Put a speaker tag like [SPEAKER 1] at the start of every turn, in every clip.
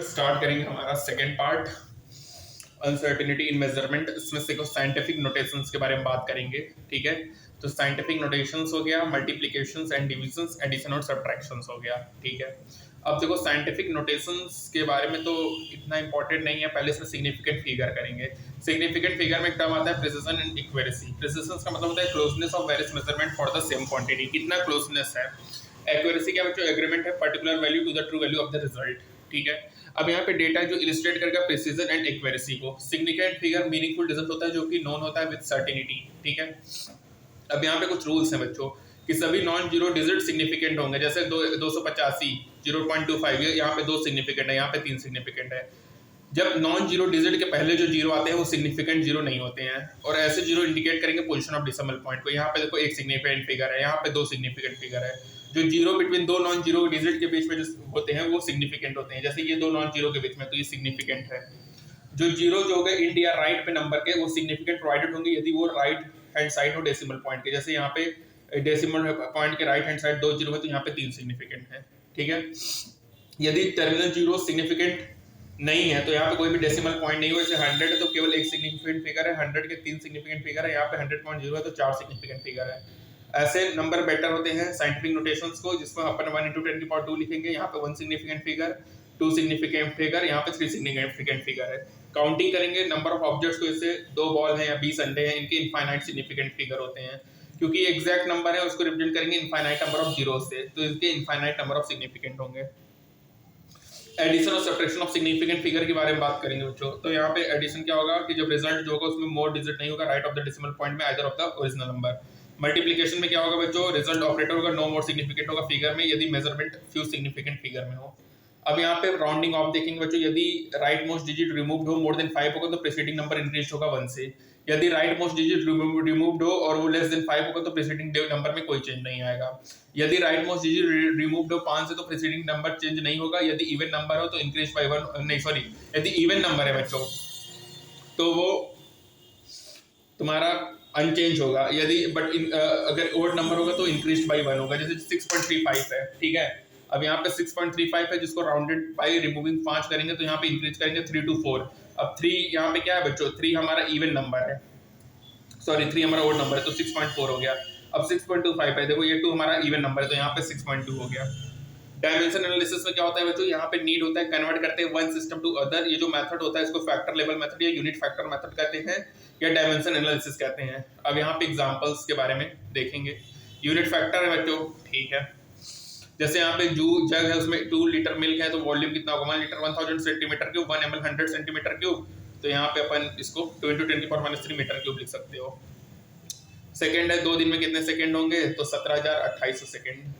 [SPEAKER 1] Start करेंगे हमारा second part, uncertainty इन measurement. इसमें से कुछ साइंटिफिक नोटेशंस के बारे में बात करेंगे। ठीक है, तो साइंटिफिक नोटेशंस हो गया मल्टीप्लिकेशंस एंड डिविजन्स, एडिशन और सब्ट्रैक्शंस हो गया। ठीक है, अब देखो साइंटिफिक नोटेशंस के बारे में तो इतना इंपॉर्टेंट नहीं है, पहले इसमें सिग्निफिकेंट फिगर करेंगे। सिग्निफिकेंट फिगर में एक टर्म आता है प्रिसिजन एंड एक्यूरेसी। प्रिसिजन का मतलब होता है closeness of various measurement for the same quantity, कितना क्लोजनेस है। एक्यूरेसी क्या बच्चों, एग्रीमेंट है particular value to the true value of the result. ठीक है, अब यहाँ पे डेटा जो इलिस्ट्रेट करेगा प्रिसीजन एंड एक्यूरेसी को। सिग्निफिकेंट फिगर मीनिंगफुल रिजल्ट होता है जो कि नोन होता है विद सर्टेनिटी। ठीक है, अब यहाँ पे कुछ रूल्स हैं बच्चों कि सभी नॉन जीरो डिजिट सिग्निफिकेंट होंगे। जैसे 285 0.25, यहाँ पे 2 सिग्निफिकेंट है, यहाँ पे 3 सिग्निफिकेंट है। जब नॉन जीरो डिजिट के पहले जो जीरो आते हैं वो सिग्निफिकेंट जीरो नहीं होते हैं, और ऐसे जीरो इंडिकेट करेंगे पोजीशन ऑफ डेसिमल पॉइंट को। यहाँ पे देखो 1 सिग्निफिकेंट फिगर है, यहाँ पे 2 सिग्निफिकेंट फिगर है। जो जीरो बिटवीन दो नॉन जीरो डिजिट के बीच में जो होते हैं वो सिग्निफिकेंट होते हैं। जैसे ये 2 नॉन जीरो के बीच में, तो ये सिग्निफिकेंट है। जो जीरो जो होगा इंड या राइट पे नंबर के, वो सिग्निफिकेंट प्रोवाइडेड होंगे यदि वो राइट हैंड साइड हो डेसिमल पॉइंट के। जैसे यहाँ पे डेसिमल पॉइंट के राइट हैंड साइड 2 जीरो है, तो यहाँ पे 3 सिग्निफिकेंट है। ठीक है, यदि टर्मिनल जीरो सिग्निफिकेंट नहीं है तो यहाँ पे कोई भी डेसिमल पॉइंट नहीं हो। जैसे 100 है तो केवल 1 सिग्निफिकेंट फिगर है, 100 के 3 सिग्निफिकेंट फिगर है, यहाँ पे 100.0 है तो 4 सिग्निफिकेंट फिगर है। ऐसे नंबर बेटर होते हैं साइंटिफिक नोटेशंस को, जिसमें अपन 1 × 10⁻² लिखेंगे। यहाँ पे 1 सिग्निफिकेंट फिगर, 2 सिग्निफिकेंट फिगर, यहाँ पे 3 सिग्निफिकेंट फिगर है। काउंटिंग करेंगे नंबर ऑफ ऑब्जेक्ट्स को, जैसे 2 बॉल हैं या 20 अंडे हैं, इनके इनफाइनाइट सिग्निफिकेंट फिगर होते हैं। क्योंकि एग्जैक्ट नंबर है उसको रिप्रेजेंट करेंगे इनफाइनाइट नंबर ऑफ जीरो से, तो इनके इनफाइनाइट नंबर ऑफ सिग्निफिकेंट होंगे। एडिशन और सब्ट्रैक्शन ऑफ सिग्निफिकेंट फिगर के बारे में बात करेंगे बच्चों। तो यहाँ पे एडिशन क्या होगा कि जब रिजल्ट जो होगा उसमें मोर डिजिट नहीं होगा right of the decimal point में, either of the original number. Multiplication में क्या होगा बच्चों, रिजल्ट ऑपरेटर होगा नो मोर सिग्निफिकेंट होगा फिगर में यदि मेजरमेंट फ्यू सिग्निफिकेंट फिगर में हो। अब यहाँ पे राउंडिंग ऑफ देखेंगे बच्चों, यदि राइट मोस्ट डिजिट रिमूव्ड हो मोर देन 5 होगा तो प्रीसीडिंग नंबर इंक्रीज होगा 1 से। यदि राइट मोस्ट डिजिट रिमूव्ड हो और वो लेस देन 5 होगा तो प्रीसीडिंग नंबर में कोई चेंज नहीं आएगा। यदि राइट मोस्ट डिजिट रिमूव्ड हो 5 से तो प्रीसीडिंग नंबर चेंज नहीं होगा। यदि इवन नंबर हो तो इंक्रीज बाय 1, नहीं सॉरी, यदि इवन नंबर है बच्चों तो वो तुम्हारा अनचेंज होगा। यदि अगर ओड नंबर होगा तो इंक्रीज बाय 1 होगा। जैसे 6.35 है, ठीक है, अब यहाँ पे 6.35 है जिसको राउंडेड बाय रिमूविंग 5 करेंगे तो यहाँ पे इंक्रीज करेंगे 3 to 4। अब 3 यहाँ पे क्या है बच्चों, 3 हमारा इवन नंबर है, सॉरी 3 हमारा ओड नंबर है तो 6.4 हो गया। अब 6.25 है, देखो ये 2 हमारा इवन नंबर है तो यहाँ पे 6.2 हो गया। डायमेंशन एनालिसिस में क्या होता है बच्चों, यहाँ पे नीड होता है कन्वर्ट करते हैं वन सिस्टम टू अदर। ये जो मेथड होता है इसको फैक्टर लेवल मेथड या यूनिट फैक्टर मेथड कहते हैं या डायमेंशन एनालिसिस कहते हैं। अब यहाँ पे एग्जांपल्स के बारे में देखेंगे। यूनिट फैक्टर है बच्चों, ठीक है, जैसे यहाँ पे जो जग है उसमें 2 लीटर मिल्क है तो वॉल्यूम कितना होगा, 1 litre 1000 centimetre cube, 1 ml 100 centimetre cube, तो यहाँ पे अपन इसको 2 × 10⁻³ मीटर क्यूब लिख सकते हो। सेकंड है 2 दिन में कितने सेकंड होंगे, तो 17,2800 सेकंड।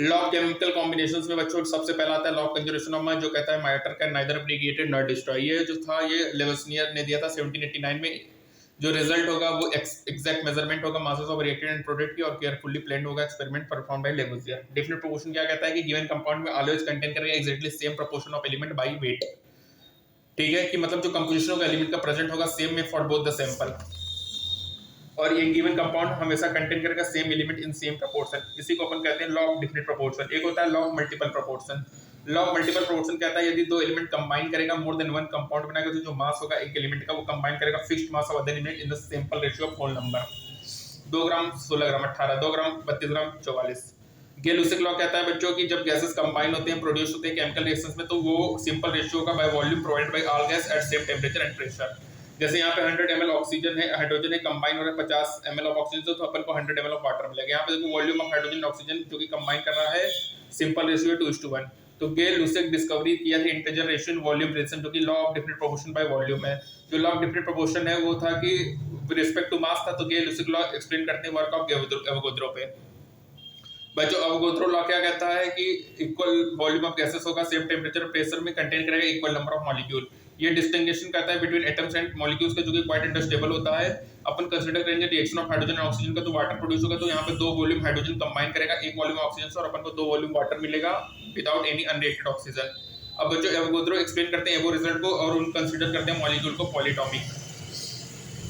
[SPEAKER 1] लॉग केमिकल कॉम्बिनेशंस में बच्चों सबसे पहला आता है लॉग कंजर्वेशन ऑफ मास, जो कहता है matter can neither abrogated not destroy. ये जो था ये लेवेसियर ने दिया था 1789 में। जो रिजल्ट होगा वो एग्जैक्ट मेजरमेंट होगा masses of reactant and product की, और केयरफुली प्लान्ड होगा experiment perform by Lavoisier. Definite proportion क्या कहता है कि गिवन कंपाउंड में ऑलवेज कंटेन करेगा exactly same proportion of element by weight. ठीक है, कि मतलब जो कंपोजिशन ऑफ एलिमेंट का प्रेजेंट होगा सेम में फॉर बोथ द सैंपल, और ये गिवन कंपाउंड हमेशा कंटेन करेगा same element in same proportion. इसी को अपन कहते हैं लॉ ऑफ डेफिनेट प्रोपोर्शन। एक होता है law of multiple proportion. Law of multiple proportion कहता है यदि 2 एलिमेंट कंबाइन करेगा मोर देन 1 कंपाउंड बनाएगा तो जो मास होगा एक एलिमेंट का वो कंबाइन करेगा fixed mass of other element in the sample ratio of whole number. 2 gram 16 gram 18, 2 gram 32 gram 44। Gay Lussac law कहता है बच्चों कि जब गैसेस कंबाइन होते हैं प्रोड्यूस होते हैं केमिकल रिएक्शंस में, तो वो सिंपल रेशियो होगा by volume provided by all gas at same temperature and pressure. जैसे यहाँ पे 100 ml ऑक्सीजन है, हाइड्रोजन है, कंबाइन हो रहा है 50 ml ऑफ ऑक्सीजन, तो अपन को 100 ml ऑफ वाटर मिलेगा। यहाँ पे देखो वॉल्यूम ऑफ हाइड्रोजन ऑक्सीजन जो कि कंबाइन कर रहा है सिंपल रेशियो 2:1। तो गेल-लुसिक डिस्कवरी किया था इंटीजर रेशियो वॉल्यूम रिलेशन, जो कि law of definite proportion by volume है। जो लॉ ऑफ डेफिनेट प्रोपोर्शन है वो था कि विद रिस्पेक्ट टू मास था, तो गेल-लुसिक लॉ एक्सप्लेन करते हैं वर्क ऑफ एवोगाड्रो पे। बच्चों एवोगाड्रो लॉ क्या कहता है कि इक्वल वॉल्यूम ऑफ गैसेस होगा सेम टेंपरेचर प्रेशर में कंटेन करेगा इक्वल नंबर ऑफ मॉलिक्यूल। ये डिस्टिंग्विशन करता है बिटवीन एटम्स एंड मॉलिक्यूल्स का, जो कि क्वाइट अनस्टेबल होता है। अपन कंसीडर करेंगे रिएक्शन ऑफ हाइड्रोजन और ऑक्सीजन का, तो वाटर प्रोड्यूस होगा, तो यहाँ पे 2 वॉल्यूम हाइड्रोजन कंबाइन करेगा 1 वॉल्यूम ऑक्सीजन से, और अपन को 2 वॉल्यूम वाटर मिलेगा विदाउट एनी अनरिएक्टेड ऑक्सीजन। अब बच्चों एवोगाड्रो एक्सप्लेन करते हैं एवो रिजल्ट को, और उन कंसीडर करते हैं मॉलिक्यूल को पॉलीटॉमिक।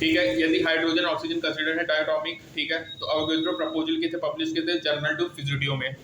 [SPEAKER 1] ठीक है, यदि हाइड्रोजन ऑक्सीजन कंसीडर है डायटॉमिक। ठीक है, तो एवोगाड्रो प्रपोजल किए थे, पब्लिश किए थे जर्नल टू फिजिडियो में।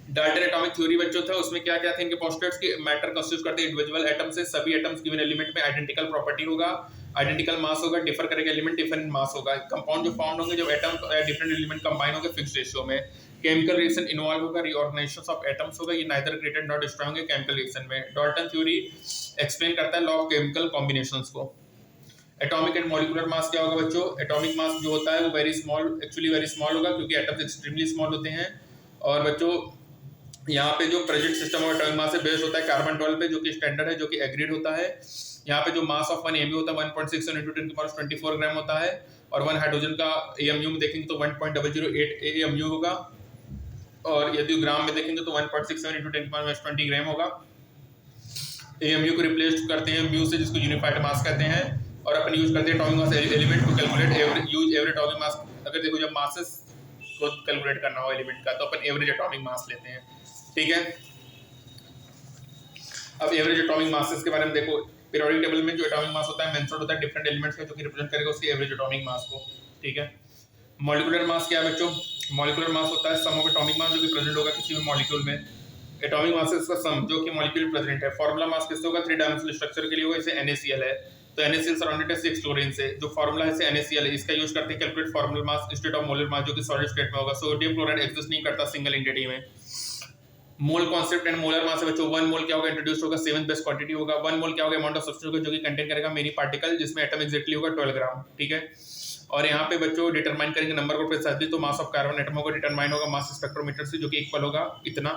[SPEAKER 1] डाल्टन एटॉमिक थ्योरी बच्चों था, उसमें क्या क्या थे इनके पोस्टर्स कि मैटर कंस्टिट्यूट करते हैं इंडिविजुअल एटम से, सभी एटम्स गिवन एलिमेंट में आइडेंटिकल प्रॉपर्टी होगा, आइडेंटिकल मास होगा, डिफर करेगा एलिमेंट डिफरेंट मास होगा, कंपाउंड जो फाउंड होंगे जब एटम डिफरेंट एलिमेंट कंबाइन होंगे फिक्स रेशियो में, केमिकल रिएक्शन इन्वॉल्व होगा, रीऑर्गेनाइजेशन ऑफ एटम्स होगा, ये नाइदर ग्रेटेड नॉट स्ट्रांग है केमिकल रिएक्शन में। डाल्टन थ्योरी एक्सप्लेन करता है लॉ ऑफ केमिकल कॉम्बिनेशंस को। एटॉमिक एंड मॉलिक्यूलर मास क्या होगा बच्चों? एटॉमिक मास जो होता है वो very small, actually very small होगा क्योंकि एटम्स एक्सट्रीमली स्मॉल होते हैं। और बच्चों यहाँ पे जो present system of atomic mass है बेस्ड होता है कार्बन 12 पे, जो कि स्टैंडर्ड है, जो कि एग्रीड होता है। यहाँ पे जो मास ऑफ 1 एमयू होता है 1.67 into 10⁻24 ग्राम होता है, और 1 हाइड्रोजन का एएमयू में देखेंगे तो 1.008 एएमयू होगा, और यदि ग्राम में देखेंगे तो 1.67 into 10⁻20 ग्राम होगा। एएमयू को रिप्लेस करते हैं म्यू से, जिसको यूनिफाइड मास कहते हैं, और अपन यूज करते हैं atomic mass element to calculate average atomic mass. अगर देखो जब मासेस को कैलकुलेट करना हो एलिमेंट का तो अपन एवरेज एटॉमिक मास लेते हैं, ठीक है। अब एवरेज एटॉमिक मासेस के बारे में देखो, पीरियोडिक टेबल में जो एटॉमिक मास होता है मेंशन्ड होता है डिफरेंट एलिमेंट्स का, जो कि रिप्रेजेंट करेगा उसके एवरेज एटॉमिक मास को, ठीक है। मॉलिक्यूलर मास क्या है बच्चों? मॉलिक्यूलर मास होता है सम ऑफ एटॉमिक मास जो कि प्रेजेंट होगा किसी भी मॉलिक्यूल में, एटॉमिक मासेस का सम जो कि मॉलिक्यूल प्रेजेंट है। फार्मूला मास किससे होगा? 3 डायमेंशनल स्ट्रक्चर के लिए होगा, जैसे NaCl है तो NaCl सराउंडेड है 6 क्लोरीन से, जो फार्मूला है जैसे NaCl है, इसका यूज करते हैं calculate formula mass instead of molar mass, जो कि सॉलिड स्टेट में होगा। सोडियम क्लोराइड एग्जिस्ट नहीं करता सिंगल एंटिटी में। Mole concept and molar mass है बच्चों, 1 मोल क्या होगा? इंट्रोड्यूस होगा, 7th बेस्ट क्वांटिटी होगा। 1 मोल क्या होगा? अमाउंट ऑफ सब्सटेंस होगा जो कि कंटेन करेगा मेनी पार्टिकल, जिसमें एटम एक्जेक्टली होगा 12 ग्राम, ठीक है। और यहाँ पे बच्चों डिटरमाइन करेंगे नंबर को प्रिसाइजली, तो मास ऑफ कार्बन एटम होगा डिटरमाइन होगा मास स्पेक्ट्रोमीटर से, जो कि इक्वल होगा इतना,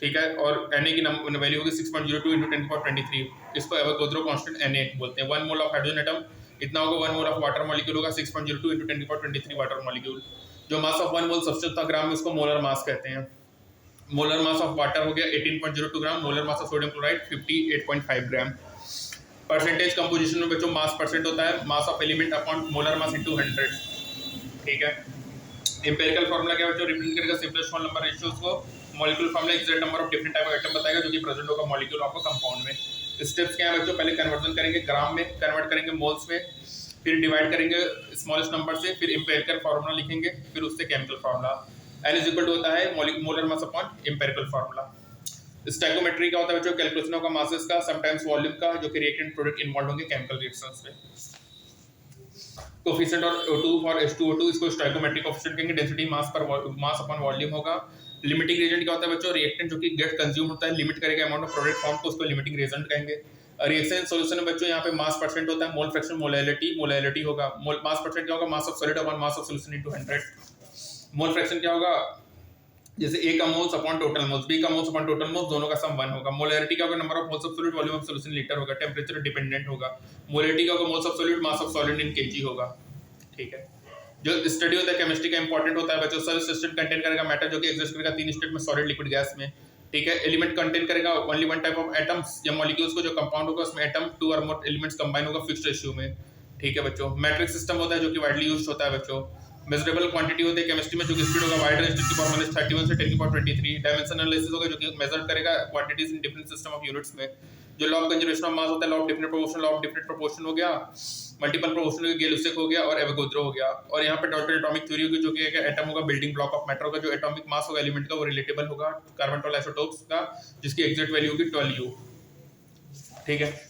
[SPEAKER 1] ठीक है। और Na की वैल्यू होगी 6.02 into 10⁻23, इसको एवोगाड्रो कांस्टेंट Na बोलते हैं। 1 मोल ऑफ हाइड्रोजन एटम इतना होगा, 1 मोल ऑफ वाटर मॉलिक्यूल होगा 6.02 into 10⁻23 वाटर मॉलिक्यूल। जो मास ऑफ 1 मोल सब्सटेंस था ग्राम में, उसको मोलर मास कहते हैं। मोलर मास ऑफ वाटर हो गया 18.02 gram, molar mass of sodium chloride 58.5 gram. Percentage composition में बच्चों मास परसेंट होता है mass of element upon molar mass into 100, ठीक है। एम्पिरिकल फार्मूला क्या बच्चों? रिप्रेजेंट करेगा सिंपलेस्ट होल नंबर रेशियोज को। Molecular formula exact number of different type of atom बताएगा जो कि प्रेजेंट होगा मॉलिक्यूल ऑफ कंपाउंड में। स्टेप्स क्या है बच्चों? पहले कन्वर्जन करेंगे ग्राम में, कन्वर्ट करेंगे मोल्स में, फिर डिवाइड करेंगे स्मॉलेस्ट नंबर से, फिर एम्पिरिकल फार्मूला लिखेंगे, फिर उससे chemical formula. N is equal to होता है molar mass upon empirical formula. Stoichiometry क्या होता है बच्चों? कैलकुलेशन ऑफ मासेस का, समटाइम्स वॉल्यूम का, जो कि रिएक्टेंट प्रोडक्ट इन्वॉल्व होंगे केमिकल रिएक्शंस में। कोफिशिएंट और O2 फॉर H2O2, इसको स्टोइकोमेट्रिक कोफिशिएंट कहेंगे। डेंसिटी मास पर मास अपॉन वॉल्यूम होगा। लिमिटिंग रिएजेंट क्या होता है बच्चों? रिएक्टेंट जो कि गेट कंज्यूम होता है, लिमिट करेगा अमाउंट ऑफ प्रोडक्ट फॉर्म को, उसको लिमिटिंग रिएजेंट कहेंगे। रिएक्शन सॉल्यूशन में बच्चों यहाँ पे मास परसेंट होता है, मोल फ्रैक्शन मोलैलिटी होगा। मास परसेंट क्या होगा? Mass of solid upon mass of solution into 100। Mole fraction क्या होगा? जैसे A का moles upon total moles, B का मोल्स अपॉन टोटल मोल्स, दोनों का सम 1 होगा। मोलैरिटी क्या होगा? Number of moles of solid volume of solution litre होगा। टेंपरेचर डिपेंडेंट होगा। मोलैरिटी क्या होगा? Moles of solid mass of solid in KG होगा, ठीक है। जो स्टडी होता है केमिस्ट्री का इंपॉर्टेंट होता है बच्चों, सॉलिड सिस्टम कंटेन करेगा मैटर जो कि एग्जिस्ट करेगा 3 स्टेट में, सॉलिड लिक्विड गैस में, ठीक है। एलिमेंट कंटेन करेगा ओनली 1 टाइप ऑफ एटम्स या मॉलिक्यूल्स को, जो कंपाउंड होगा उसमें एटम 2 और मोर एलिमेंट्स कंबाइन होगा फिक्स्ड रेशियो में, ठीक है बच्चों। मैट्रिक्स सिस्टम होता है जो कि वाइडली यूज्ड होता है बच्चों। मेजरेबल क्वांटिटी होती है केमिस्ट्री में, जो कि स्पीड होगा वाइड रेंज 10⁻31 से 10⁻23। डायमेंशन एनालिसिस होगा जो कि मेजर करेगा quantities in different system of units में। जो law of conservation of mass होता है, law of different proportion, law of different proportion हो गया, मल्टीपल प्रोपोर्शन हो गया, गेल-लुसेक हो गया, और एवोगाड्रो हो गया। और यहाँ पे डाल्टन एटॉमिक थ्योरी होगी जो कि एटम होगा बिल्डिंग ब्लॉक ऑफ मैटर होगा। जो एटॉमिक मास होगा एलिमेंट का वो रिलेटेबल होगा कार्बन 12 आइसोटोप्स का, जिसकी एग्जैक्ट वैल्यू होगी 12U, ठीक है।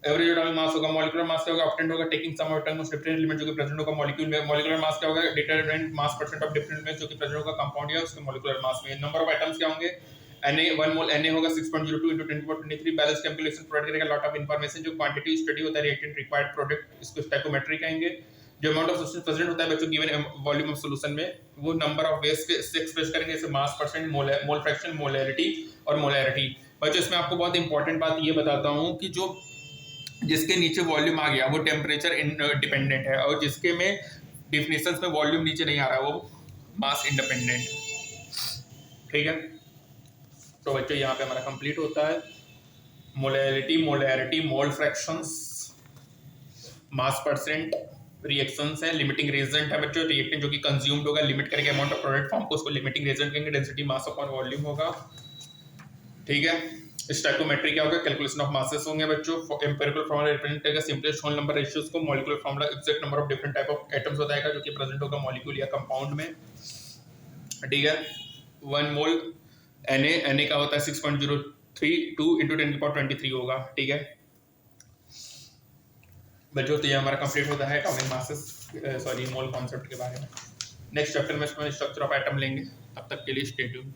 [SPEAKER 1] एवरेज एटॉमिक मास होगा। मॉलिक्यूलर मास क्या होगा? ऑब्टेन्ड होगा taking sum of atoms different element जो कि प्रेजेंट होगा मॉलिक्यूल में। मॉलिक्यूलर मास क्या होगा? Determinant mass percent of different elements जो कि प्रेजेंट होगा कंपाउंड या उसके मॉलिक्यूलर मास में। नंबर ऑफ एटम्स क्या होंगे? Na 1 मोल Na होगा 6.02 into 10⁻23। बैलेंस कैलकुलेशन प्रोवाइड करेगा लॉट ऑफ इंफॉर्मेशन। जो क्वांटिटी स्टडी होता है रिएक्टेंट रिक्वायर्ड प्रोडक्ट, इसको स्टोइकोमेट्री कहेंगे। जो अमाउंट ऑफ सब्सटेंस प्रेजेंट होता है बच्चों गिवन वॉल्यूम ऑफ सॉल्यूशन में, वो नंबर ऑफ वेज से एक्सप्रेस करेंगे, जैसे मास परसेंट, मोल फ्रैक्शन, मोलैरिटी और मोलैरिटी। बच्चों इसमें आपको बहुत इंपॉर्टेंट बात ये बताता हूँ कि जो जिसके नीचे वॉल्यूम आ गया वो टेम्परेचर डिपेंडेंट है, और जिसके में डिफिनेशंस में वॉल्यूम नीचे नहीं आ रहा है वो मास इंडिपेंडेंट, ठीक है। तो बच्चों यहाँ पे हमारा कंप्लीट होता है मोलैरिटी, मोलैरिटी, मोल फ्रैक्शंस, मास परसेंट, रिएक्शंस है, लिमिटिंग रिएजेंट है बच्चों, रिएक्टेंट जो कि कंज्यूम्ड होगा, लिमिट करेंगे अमाउंट ऑफ प्रोडक्ट फॉर्म को, उसको लिमिटिंग रिएजेंट कहेंगे। डेंसिटी मास अपॉन वॉल्यूम होगा, ठीक है। स्टोइकोमेट्री क्या होगा? कैलकुलेशन ऑफ मासेस होंगे बच्चों। एम्पिरिकल फार्मूला रिप्रेजेंट करेगा सिंपलेस्ट होल नंबर रेशियोज को। Molecular formula exact number of different type of atoms बताएगा जो कि प्रेजेंट होगा मॉलिक्यूल या कंपाउंड में, ठीक है। 1 मोल Na का होता है 6.032 इंटू 10⁻23 होगा, ठीक है बच्चों। तो ये हमारा कंप्लीट होता है atomic masses sorry mole concept के बारे में। नेक्स्ट चैप्टर में स्ट्रक्चर ऑफ एटम लेंगे, तब तक के लिए स्टे ट्यून्ड।